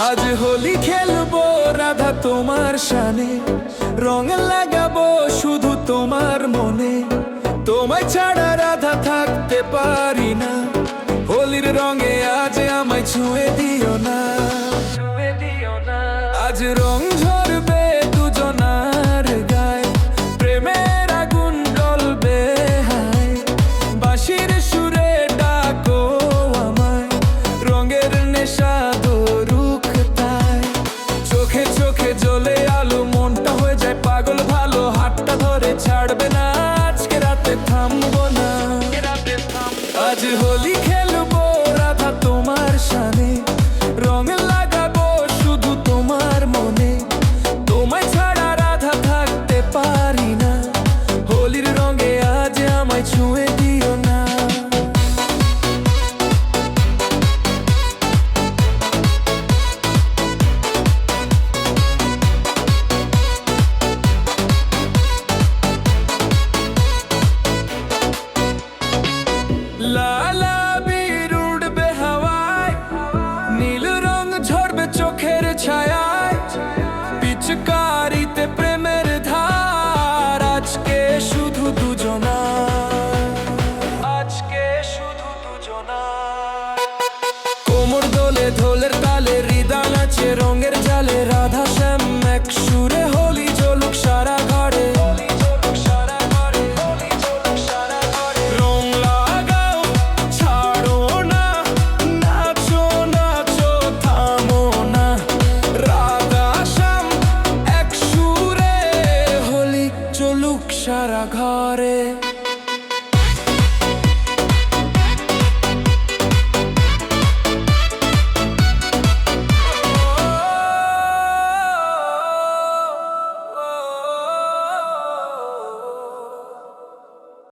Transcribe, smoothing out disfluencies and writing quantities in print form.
আজ হোলি খেলবো রাধা তোমার শানে, রং লাগাবো শুধু তোমার মনে। তোমায় ছাড়া রাধা থাকতে পারি না, হোলির রঙে আজ আমায় ছুঁয়ে দিও না। আজ রং ঝরবে দুজনার গায়ে, প্রেমের আগুন জ্বলবে হায়। বাঁশির সুরে ডাকো আমায়, রঙের নেশা ধরুক তাই। চোখে চোখে জ্বলে আলো, মনটা হয়ে যায় পাগল ভালো। হাতটা ধরে ছাড়বে না, আজকে রাতে থামবো না। আজ হোলি খেলবো রাধা তোমার শানে, রং লাগাবো শুধু তোমার মনে। তোমায় ছাড়া রাধা থাকতে পারি না, হোলির রঙে আজ আমায় ছুঁয়ে দিও না। লালা বীর উড়বে হাওয়ায়, নীল রং ঝরবে চোখের ছায়ায়। পিচকারিতে প্রেমের ধার, আজকে শুধু দুজনা, আজকে শুধু দুজনা। কোমর দোলে ঢোলের তালে, হৃদয় নাচে রঙের জালে। রাধা শ্যাম এক সুরে, হোলি জ্বলুক সারা ঘরে। রং লাগাও, ছাড়ো না, নাচো নাচো থামো না। রাধা শ্যাম এক সুরে, হোলি জ্বলুক সারা ঘরে।